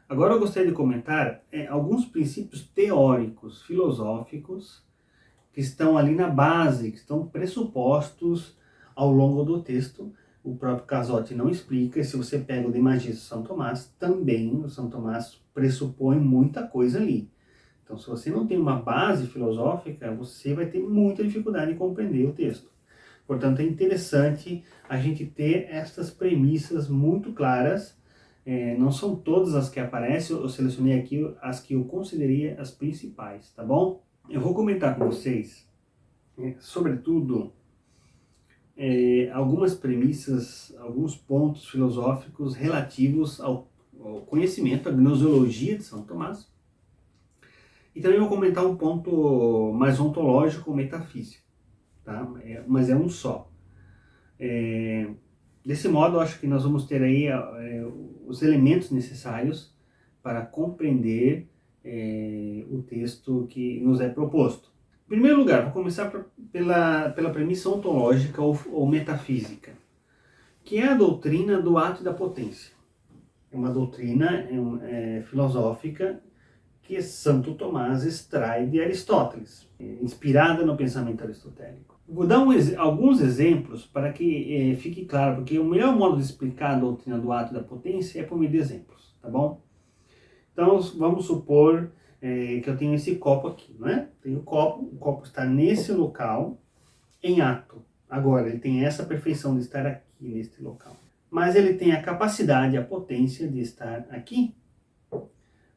Agora eu gostaria de comentar alguns princípios teóricos, filosóficos, que estão ali na base, que estão pressupostos ao longo do texto. O próprio Casotti não explica, e se você pega o De Magis de São Tomás, também o São Tomás pressupõe muita coisa ali. Então, se você não tem uma base filosófica, você vai ter muita dificuldade em compreender o texto. Portanto, é interessante a gente ter estas premissas muito claras. Não são todas as que aparecem, eu selecionei aqui as que eu considerei as principais, tá bom? Eu vou comentar com vocês, sobretudo, algumas premissas, alguns pontos filosóficos relativos ao conhecimento, à gnoseologia de São Tomás. E também vou comentar um ponto mais ontológico ou metafísico, tá? Mas é um só. Desse modo, eu acho que nós vamos ter aí os elementos necessários para compreender o texto que nos é proposto. Em primeiro lugar, vou começar pela premissa ontológica ou metafísica, que é a doutrina do ato e da potência. É uma doutrina filosófica que Santo Tomás extrai de Aristóteles, inspirada no pensamento aristotélico. Vou dar alguns exemplos para que fique claro, porque o melhor modo de explicar a doutrina do ato e da potência é por meio de exemplos, tá bom? Então, vamos supor que eu tenho esse copo aqui, não é? Tenho o copo está nesse local, em ato. Agora, ele tem essa perfeição de estar aqui, neste local. Mas ele tem a capacidade, a potência de estar aqui.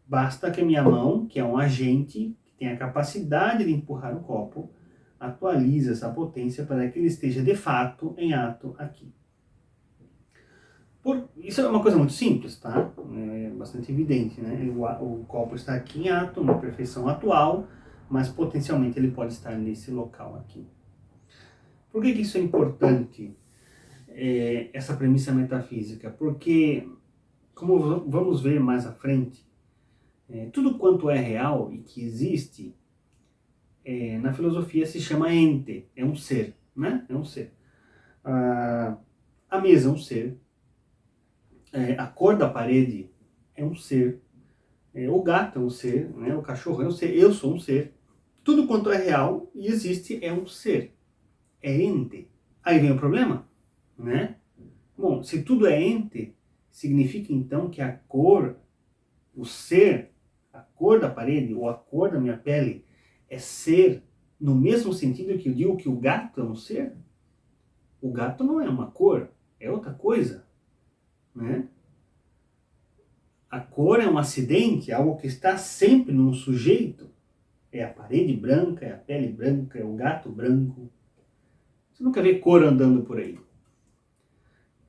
Basta que a minha mão, que é um agente, que tem a capacidade de empurrar o copo, atualize essa potência para que ele esteja de fato em ato aqui. Isso é uma coisa muito simples, tá? É bastante evidente, né? O copo está aqui em ato, uma perfeição atual, mas potencialmente ele pode estar nesse local aqui. Por que isso é importante, essa premissa metafísica? Porque, como vamos ver mais à frente, tudo quanto é real e que existe, na filosofia se chama ente, é um ser, né? É um ser. A mesa é um ser, a cor da parede é um ser, o gato é um ser, né? O cachorro é um ser, eu sou um ser. Tudo quanto é real e existe é um ser, é ente. Aí vem o problema, né? Bom, se tudo é ente, significa então que a cor, o ser, a cor da parede ou a cor da minha pele é ser no mesmo sentido que eu digo que o gato é um ser? O gato não é uma cor, é outra coisa, né? A cor é um acidente, algo que está sempre num sujeito. É a parede branca, é a pele branca, é o gato branco. Você nunca vê cor andando por aí.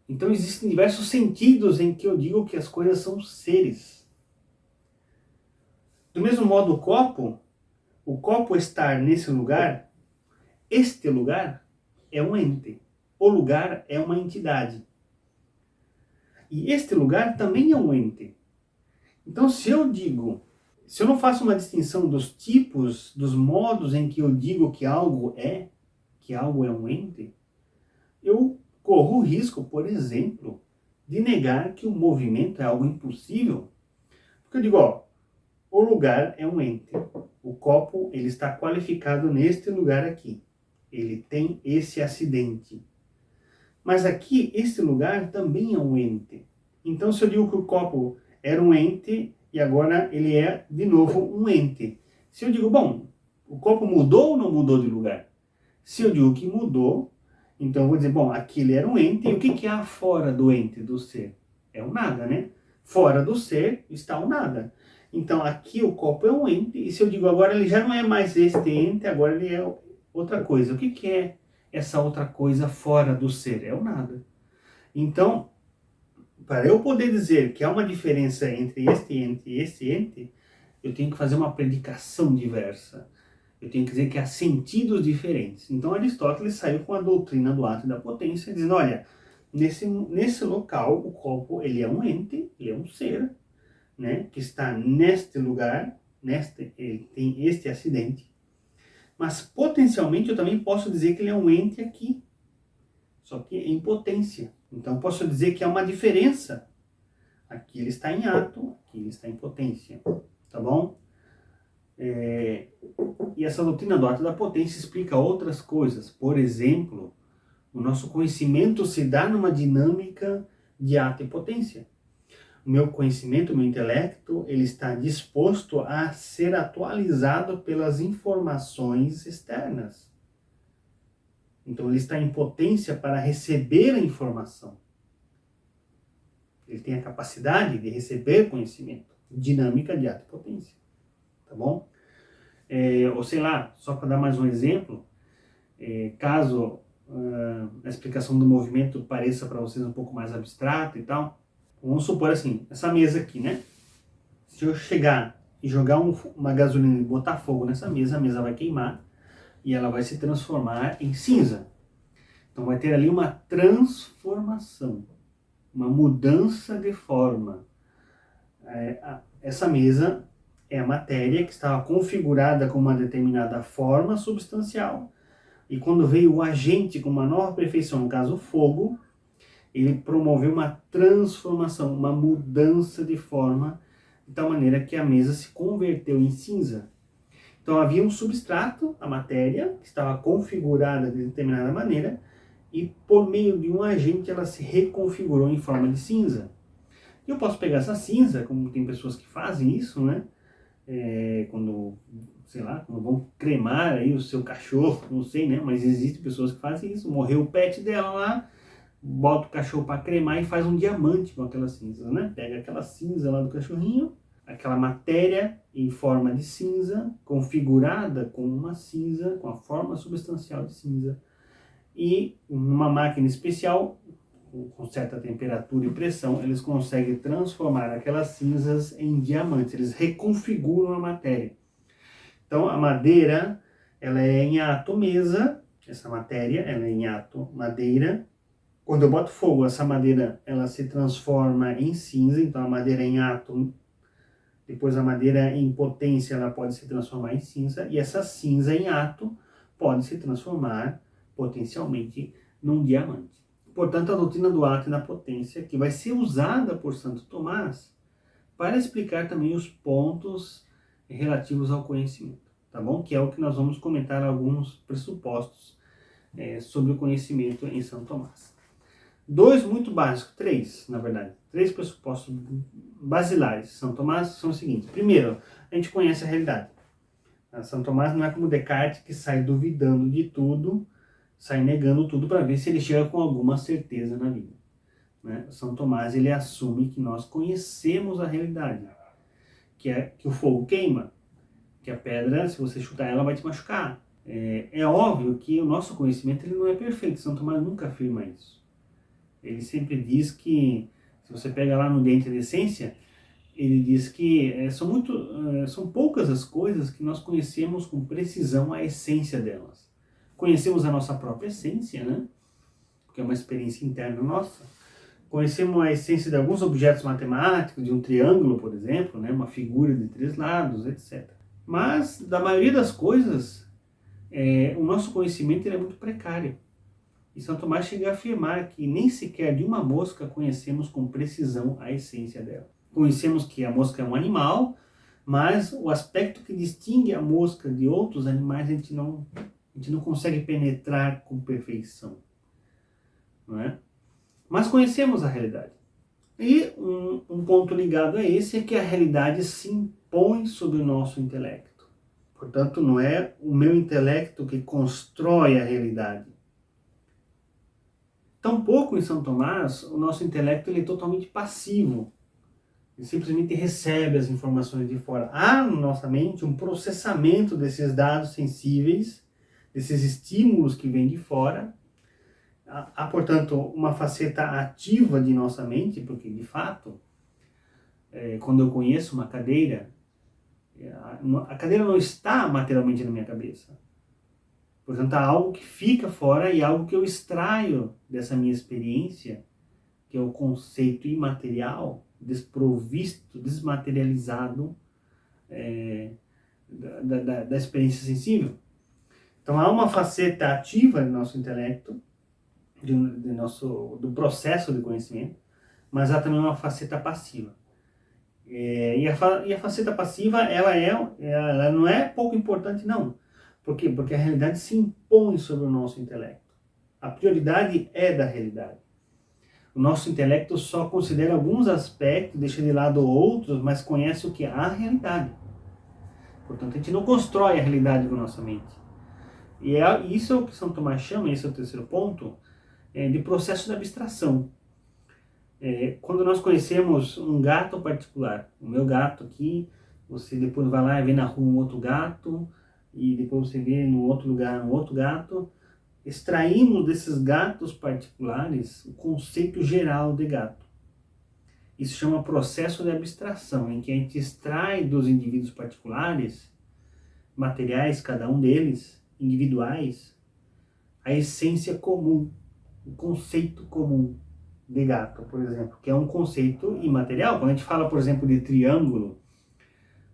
Então existem diversos sentidos em que eu digo que as coisas são seres. Do mesmo modo, o copo estar nesse lugar, este lugar é um ente. O lugar é uma entidade. E este lugar também é um ente. Então, se eu não faço uma distinção dos tipos, dos modos em que eu digo que algo é um ente, eu corro o risco, por exemplo, de negar que o movimento é algo impossível. Porque eu digo, o lugar é um ente. O copo, ele está qualificado neste lugar aqui. Ele tem esse acidente. Mas aqui, este lugar também é um ente. Então, se eu digo que o copo era um ente e agora ele é, de novo, um ente. Se eu digo, bom, o copo mudou ou não mudou de lugar? Se eu digo que mudou, então eu vou dizer, bom, aqui ele era um ente, e o que há fora do ente, do ser? É o nada, né? Fora do ser está o nada. Então aqui o copo é um ente, e se eu digo agora ele já não é mais este ente, agora ele é outra coisa. O que é essa outra coisa fora do ser? É o nada. Então, para eu poder dizer que há uma diferença entre este ente e este ente, eu tenho que fazer uma predicação diversa. Eu tenho que dizer que há sentidos diferentes. Então Aristóteles saiu com a doutrina do ato e da potência, dizendo, olha, nesse local o copo ele é um ente, ele é um ser, né, que está neste lugar, ele tem este acidente, mas potencialmente eu também posso dizer que ele é um ente aqui, só que em potência. Então posso dizer que há uma diferença. Aqui ele está em ato, aqui ele está em potência, tá bom? E essa doutrina do ato e da potência explica outras coisas. Por exemplo, o nosso conhecimento se dá numa dinâmica de ato e potência. O meu conhecimento, o meu intelecto, ele está disposto a ser atualizado pelas informações externas. Então ele está em potência para receber a informação. Ele tem a capacidade de receber conhecimento. Dinâmica de ato e potência. Tá bom? Ou sei lá, só para dar mais um exemplo, caso a explicação do movimento pareça para vocês um pouco mais abstrata e tal, vamos supor assim, essa mesa aqui, né? Se eu chegar e jogar uma gasolina e botar fogo nessa mesa, a mesa vai queimar e ela vai se transformar em cinza. Então vai ter ali uma transformação, uma mudança de forma. Essa mesa é a matéria que estava configurada com uma determinada forma substancial. E quando veio o agente com uma nova perfeição, no caso o fogo, ele promoveu uma transformação, uma mudança de forma, de tal maneira que a mesa se converteu em cinza. Então havia um substrato, a matéria, que estava configurada de determinada maneira, e por meio de um agente ela se reconfigurou em forma de cinza. E eu posso pegar essa cinza, como tem pessoas que fazem isso, né? Quando, sei lá, quando vão cremar aí o seu cachorro, não sei, né? Mas existem pessoas que fazem isso. Morreu o pet dela lá, bota o cachorro para cremar e faz um diamante com aquela cinza, né? Pega aquela cinza lá do cachorrinho, aquela matéria em forma de cinza, configurada com uma cinza, com a forma substancial de cinza, e numa máquina especial, com certa temperatura e pressão, eles conseguem transformar aquelas cinzas em diamantes, eles reconfiguram a matéria. Então a madeira, ela é em ato mesa, essa matéria, ela é em ato madeira. Quando eu boto fogo, essa madeira, ela se transforma em cinza, então a madeira é em ato, depois a madeira em potência, ela pode se transformar em cinza, e essa cinza em ato pode se transformar potencialmente num diamante. Portanto, a doutrina do ato e da potência, que vai ser usada por Santo Tomás para explicar também os pontos relativos ao conhecimento, tá bom? Que é o que nós vamos comentar alguns pressupostos sobre o conhecimento em Santo Tomás. Dois muito básicos, três, na verdade, três pressupostos basilares de Santo Tomás são os seguintes. Primeiro, a gente conhece a realidade. Santo Tomás não é como Descartes, que sai duvidando de tudo, sai negando tudo para ver se ele chega com alguma certeza na vida. Né? São Tomás, ele assume que nós conhecemos a realidade, que o fogo queima, que a pedra, se você chutar ela, vai te machucar. É óbvio que o nosso conhecimento ele não é perfeito, São Tomás nunca afirma isso. Ele sempre diz que, se você pega lá no De Intra Essência, ele diz que são poucas as coisas que nós conhecemos com precisão a essência delas. Conhecemos a nossa própria essência, né? Porque é uma experiência interna nossa. Conhecemos a essência de alguns objetos matemáticos, de um triângulo, por exemplo, né? Uma figura de 3 lados, etc. Mas, da maioria das coisas, o nosso conhecimento ele é muito precário. E São Tomás chega a afirmar que nem sequer de uma mosca conhecemos com precisão a essência dela. Conhecemos que a mosca é um animal, mas o aspecto que distingue a mosca de outros animais a gente não consegue penetrar com perfeição, não é? Mas conhecemos a realidade. E um ponto ligado a esse é que a realidade se impõe sobre o nosso intelecto. Portanto, não é o meu intelecto que constrói a realidade. Tampouco em São Tomás, o nosso intelecto ele é totalmente passivo. Ele simplesmente recebe as informações de fora. Há na nossa mente um processamento desses dados sensíveis, desses estímulos que vêm de fora. Há, portanto, uma faceta ativa de nossa mente, porque, de fato, quando eu conheço uma cadeira, a cadeira não está materialmente na minha cabeça. Portanto, há algo que fica fora e algo que eu extraio dessa minha experiência, que é o conceito imaterial, desprovisto, desmaterializado da experiência sensível. Então, há uma faceta ativa do nosso intelecto, do processo de conhecimento, mas há também uma faceta passiva. E a faceta passiva, ela não é pouco importante, não. Por quê? Porque a realidade se impõe sobre o nosso intelecto. A prioridade é da realidade. O nosso intelecto só considera alguns aspectos, deixa de lado outros, mas conhece o que é a realidade. Portanto, a gente não constrói a realidade com a nossa mente. E isso é o que São Tomás chama, esse é o terceiro ponto, de processo de abstração. Quando nós conhecemos um gato particular, o meu gato aqui, você depois vai lá e vê na rua um outro gato, e depois você vê no outro lugar um outro gato, extraímos desses gatos particulares o conceito geral de gato. Isso chama processo de abstração, em que a gente extrai dos indivíduos particulares, materiais, cada um deles, individuais, a essência comum, o conceito comum de gato, por exemplo, que é um conceito imaterial. Quando a gente fala, por exemplo, de triângulo,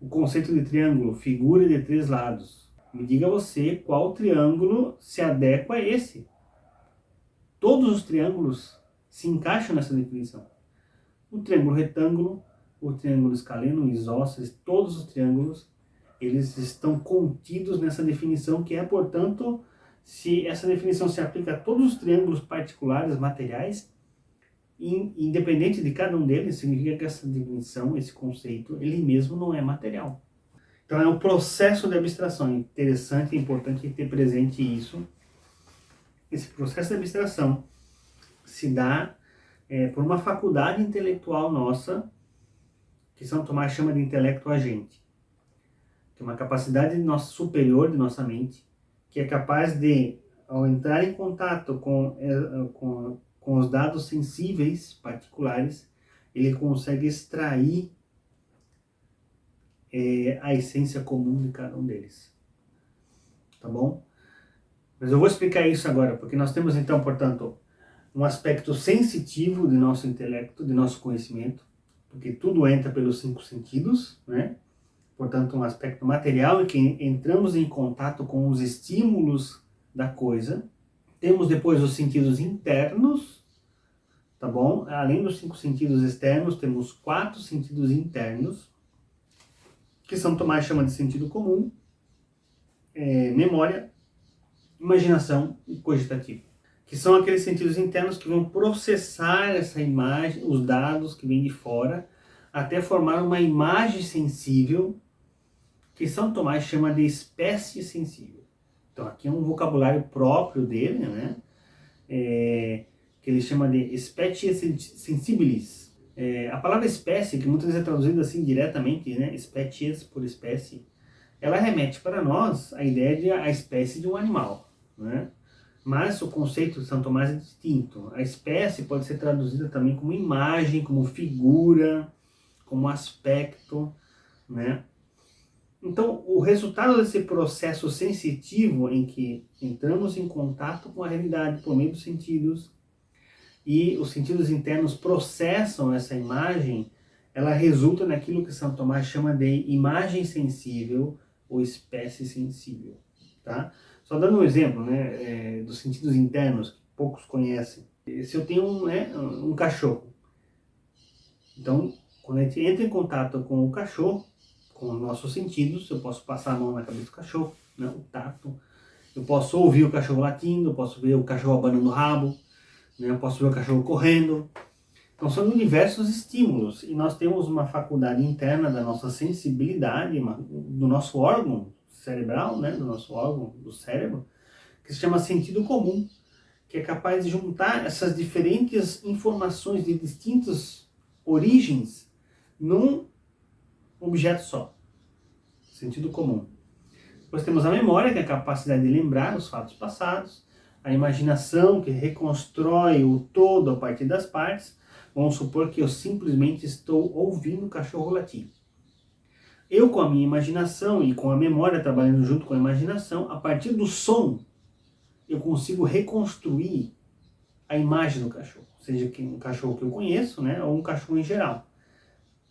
o conceito de triângulo, figura de 3 lados. Me diga você qual triângulo se adequa a esse. Todos os triângulos se encaixam nessa definição. O triângulo retângulo, o triângulo escaleno, o isósceles, todos os triângulos, eles estão contidos nessa definição, que é, portanto, se essa definição se aplica a todos os triângulos particulares, materiais, independente de cada um deles, significa que essa definição, esse conceito, ele mesmo não é material. Então é um processo de abstração. Interessante e importante ter presente isso. Esse processo de abstração se dá por uma faculdade intelectual nossa, que São Tomás chama de intelecto agente, que é uma capacidade superior de nossa mente, que é capaz de, ao entrar em contato com os dados sensíveis particulares, ele consegue extrair a essência comum de cada um deles. Tá bom? Mas eu vou explicar isso agora, porque nós temos então, portanto, um aspecto sensitivo de nosso intelecto, de nosso conhecimento, porque tudo entra pelos 5 sentidos, né? Portanto, um aspecto material em que entramos em contato com os estímulos da coisa. Temos depois os sentidos internos, tá bom? Além dos 5 sentidos externos, temos 4 sentidos internos, que São Tomás chama de sentido comum, memória, imaginação e cogitativo, que são aqueles sentidos internos que vão processar essa imagem, os dados que vêm de fora, até formar uma imagem sensível, que São Tomás chama de espécie sensível. Então aqui é um vocabulário próprio dele, né? Que ele chama de species sensibilis. A palavra espécie, que muitas vezes é traduzida assim diretamente, né? Species por espécie, ela remete para nós a ideia de a espécie de um animal, né? Mas o conceito de São Tomás é distinto. A espécie pode ser traduzida também como imagem, como figura, como aspecto, né? Então, o resultado desse processo sensitivo em que entramos em contato com a realidade por meio dos sentidos e os sentidos internos processam essa imagem, ela resulta naquilo que São Tomás chama de imagem sensível ou espécie sensível, tá? Só dando um exemplo, né, dos sentidos internos, que poucos conhecem. Se eu tenho um cachorro, então, quando a gente entra em contato com o cachorro, com os nossos sentidos, eu posso passar a mão na cabeça do cachorro, né, o tato, eu posso ouvir o cachorro latindo, eu posso ver o cachorro abanando o rabo, né, eu posso ver o cachorro correndo. Então são diversos estímulos e nós temos uma faculdade interna da nossa sensibilidade, do nosso órgão cerebral, né, do nosso órgão do cérebro, que se chama sentido comum, que é capaz de juntar essas diferentes informações de distintas origens num objeto só. Sentido comum. Depois temos a memória, que é a capacidade de lembrar os fatos passados, a imaginação, que reconstrói o todo a partir das partes. Vamos supor que eu simplesmente estou ouvindo o cachorro latir. Eu, com a minha imaginação e com a memória, trabalhando junto com a imaginação, a partir do som, eu consigo reconstruir a imagem do cachorro. Seja um cachorro que eu conheço, né, ou um cachorro em geral.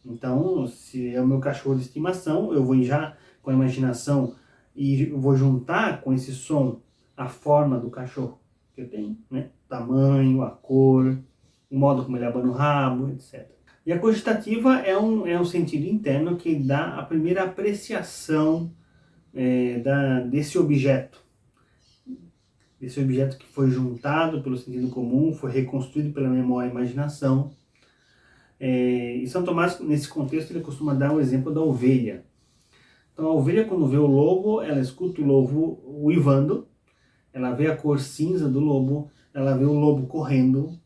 Então, se é o meu cachorro de estimação, eu vou já com a imaginação e eu vou juntar com esse som a forma do cachorro que eu tenho, né? O tamanho, a cor, o modo como ele abana o rabo, etc. E a cogitativa é um sentido interno que dá a primeira apreciação desse objeto. Esse objeto que foi juntado pelo sentido comum, foi reconstruído pela memória e imaginação. E São Tomás, nesse contexto, ele costuma dar o exemplo da ovelha. Então a ovelha, quando vê o lobo, ela escuta o lobo uivando, ela vê a cor cinza do lobo, ela vê o lobo correndo.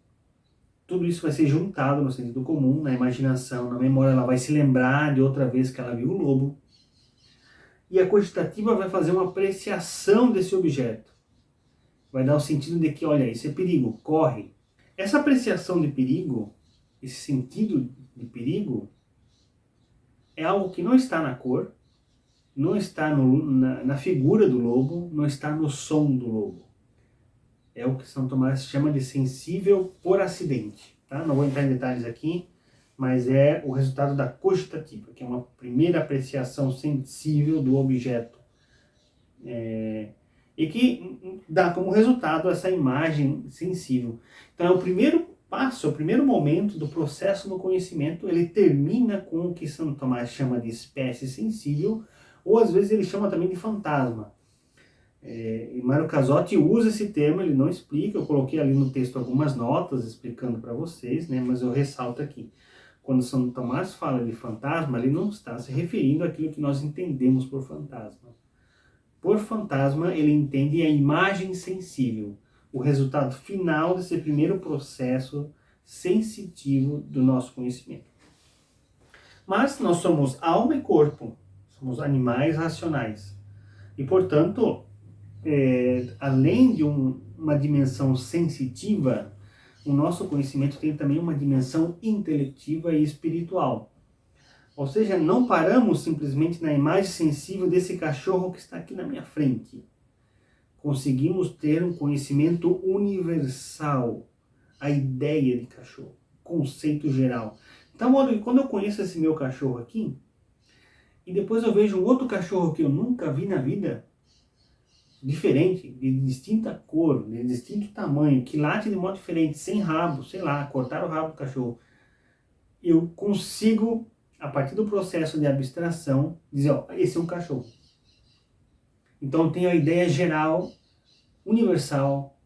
Tudo isso vai ser juntado no sentido comum, na imaginação, na memória. Ela vai se lembrar de outra vez que ela viu o lobo. E a cogitativa vai fazer uma apreciação desse objeto. Vai dar o sentido de que, olha, isso é perigo, corre. Essa apreciação de perigo, esse sentido de perigo, é algo que não está na cor, não está na figura do lobo, não está no som do lobo. É o que São Tomás chama de sensível por acidente. Tá? Não vou entrar em detalhes aqui, mas é o resultado da cogitativa, que é uma primeira apreciação sensível do objeto. E que dá como resultado essa imagem sensível. Então é o primeiro passo, é o primeiro momento do processo do conhecimento. Ele termina com o que São Tomás chama de espécie sensível, ou às vezes ele chama também de fantasma. E Mário Casotti usa esse termo, ele não explica, eu coloquei ali no texto algumas notas explicando para vocês, né, mas eu ressalto aqui. Quando São Tomás fala de fantasma, ele não está se referindo àquilo que nós entendemos por fantasma. Por fantasma, ele entende a imagem sensível, o resultado final desse primeiro processo sensitivo do nosso conhecimento. Mas nós somos alma e corpo, somos animais racionais. E, portanto, além de uma dimensão sensitiva, o nosso conhecimento tem também uma dimensão intelectiva e espiritual. Ou seja, não paramos simplesmente na imagem sensível desse cachorro que está aqui na minha frente. Conseguimos ter um conhecimento universal, a ideia de cachorro, conceito geral. Então, quando eu conheço esse meu cachorro aqui, e depois eu vejo um outro cachorro que eu nunca vi na vida, diferente, de distinta cor, de distinto tamanho, que late de modo diferente, sem rabo, sei lá, cortar o rabo do cachorro, eu consigo, a partir do processo de abstração, dizer, ó, esse é um cachorro. Então eu tenho a ideia geral, universal,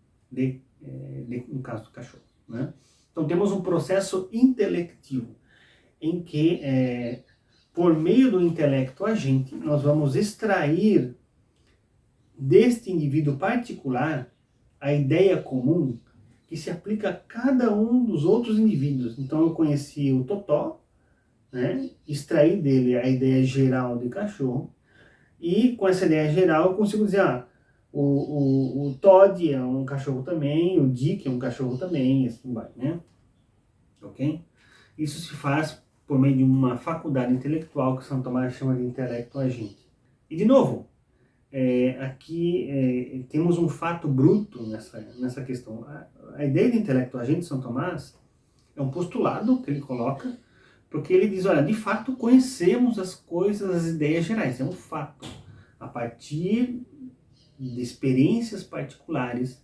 no caso do cachorro. Né? Então temos um processo intelectivo, em que, por meio do intelecto agente, nós vamos extrair deste indivíduo particular a ideia comum que se aplica a cada um dos outros indivíduos. Então eu conheci o Totó, né? Extraí dele a ideia geral de cachorro, e com essa ideia geral eu consigo dizer, o Todd é um cachorro também, o Dick é um cachorro também, e assim vai, né? Ok? Isso se faz por meio de uma faculdade intelectual que São Tomás chama de intelecto agente. E de novo, aqui temos um fato bruto nessa questão. A ideia de intelecto agente de São Tomás é um postulado que ele coloca, porque ele diz, olha, de fato conhecemos as coisas, as ideias gerais, é um fato. A partir de experiências particulares,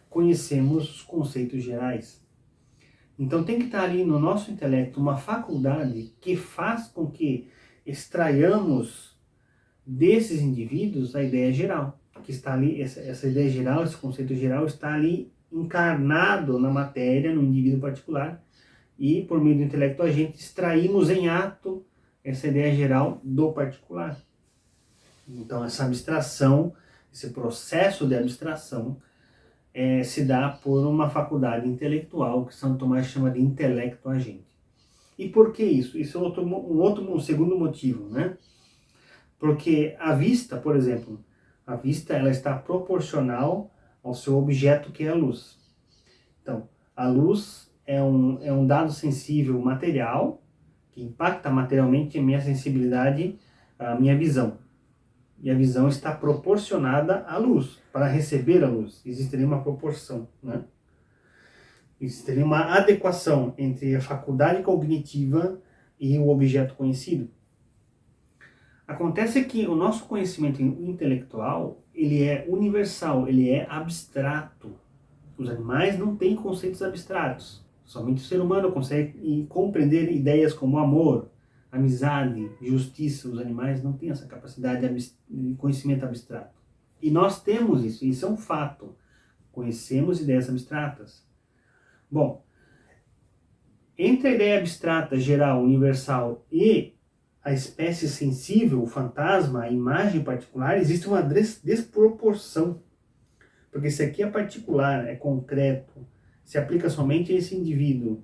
conhecemos os conceitos gerais. Então tem que estar ali no nosso intelecto uma faculdade que faz com que extraiamos desses indivíduos a ideia geral, que está ali, essa ideia geral, esse conceito geral está ali encarnado na matéria, no indivíduo particular, e por meio do intelecto a gente extraímos em ato essa ideia geral do particular. Então essa abstração, esse processo de abstração se dá por uma faculdade intelectual que São Tomás chama de intelecto agente. E por que isso? Isso é um segundo motivo, né? Porque a vista, por exemplo, a vista ela está proporcional ao seu objeto que é a luz. Então, a luz é um dado sensível material, que impacta materialmente a minha sensibilidade, a minha visão. E a visão está proporcionada à luz, para receber a luz. Existiria uma proporção, né? Existiria uma adequação entre a faculdade cognitiva e o objeto conhecido. Acontece que o nosso conhecimento intelectual, ele é universal, ele é abstrato. Os animais não têm conceitos abstratos. Somente o ser humano consegue compreender ideias como amor, amizade, justiça. Os animais não têm essa capacidade de conhecimento abstrato. E nós temos isso é um fato. Conhecemos ideias abstratas. Bom, entre a ideia abstrata, geral, universal e a espécie sensível, o fantasma, a imagem particular, existe uma desproporção. Porque se aqui é particular, é concreto, se aplica somente a esse indivíduo,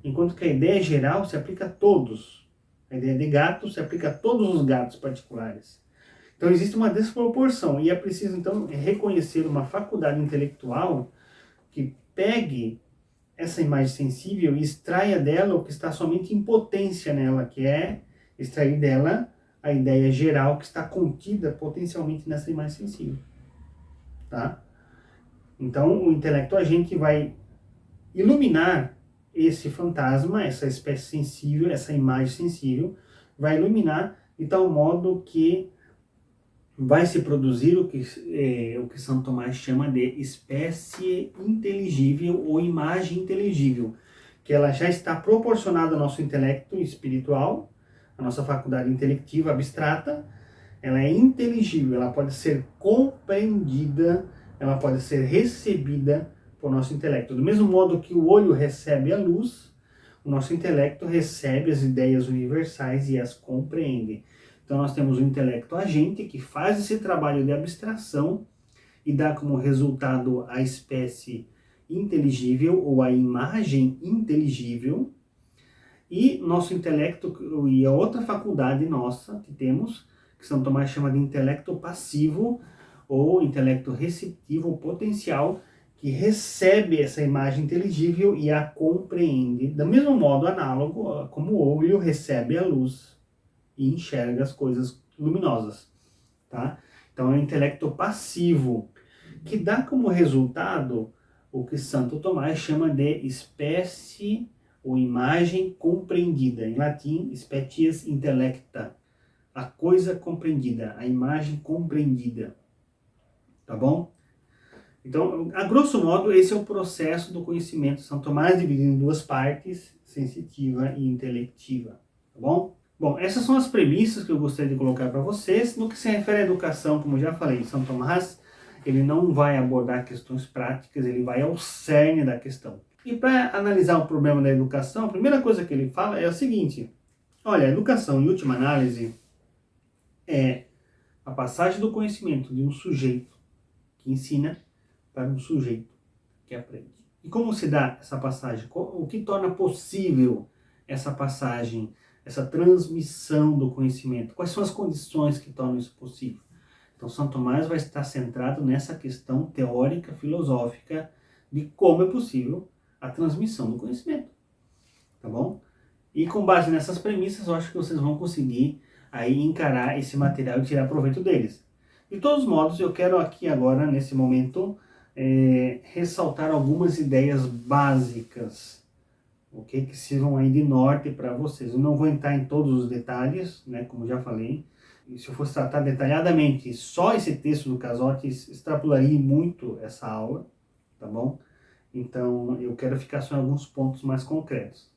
enquanto que a ideia geral se aplica a todos. A ideia de gato se aplica a todos os gatos particulares. Então existe uma desproporção e é preciso então reconhecer uma faculdade intelectual que pegue essa imagem sensível e extraia dela o que está somente em potência nela, que é extrair dela a ideia geral que está contida potencialmente nessa imagem sensível. Tá? Então o intelecto agente vai iluminar esse fantasma, essa espécie sensível, essa imagem sensível, vai iluminar de tal modo que vai se produzir o que São Tomás chama de espécie inteligível ou imagem inteligível, que ela já está proporcionada ao nosso intelecto espiritual, a nossa faculdade intelectiva abstrata, ela é inteligível, ela pode ser compreendida, ela pode ser recebida por nosso intelecto. Do mesmo modo que o olho recebe a luz, o nosso intelecto recebe as ideias universais e as compreende. Então nós temos o intelecto agente que faz esse trabalho de abstração e dá como resultado a espécie inteligível ou a imagem inteligível. E nosso intelecto, e a outra faculdade nossa que temos, que São Tomás chama de intelecto passivo ou intelecto receptivo ou potencial, que recebe essa imagem inteligível e a compreende. Do mesmo modo análogo como o olho recebe a luz e enxerga as coisas luminosas, tá? Então é um intelecto passivo, que dá como resultado o que Santo Tomás chama de espécie ou imagem compreendida. Em latim, species intellecta, a coisa compreendida, a imagem compreendida, tá bom? Então, a grosso modo, esse é o processo do conhecimento de São Tomás, dividido em duas partes, sensitiva e intelectiva, tá bom? Bom, essas são as premissas que eu gostaria de colocar para vocês. No que se refere à educação, como já falei, São Tomás, ele não vai abordar questões práticas, ele vai ao cerne da questão. E para analisar o problema da educação, a primeira coisa que ele fala é o seguinte: olha, a educação, em última análise, é a passagem do conhecimento de um sujeito que ensina para um sujeito que aprende. E como se dá essa passagem? O que torna possível essa passagem, essa transmissão do conhecimento? Quais são as condições que tornam isso possível? Então, São Tomás vai estar centrado nessa questão teórica, filosófica, de como é possível a transmissão do conhecimento. Tá bom? E com base nessas premissas, eu acho que vocês vão conseguir aí encarar esse material e tirar proveito deles. De todos modos, eu quero aqui agora, nesse momento, ressaltar algumas ideias básicas, ok? Que sirvam aí de norte para vocês. Eu não vou entrar em todos os detalhes, né, como já falei. E se eu fosse tratar detalhadamente só esse texto do Casotti, extrapolaria muito essa aula, tá bom? Então eu quero ficar só em alguns pontos mais concretos.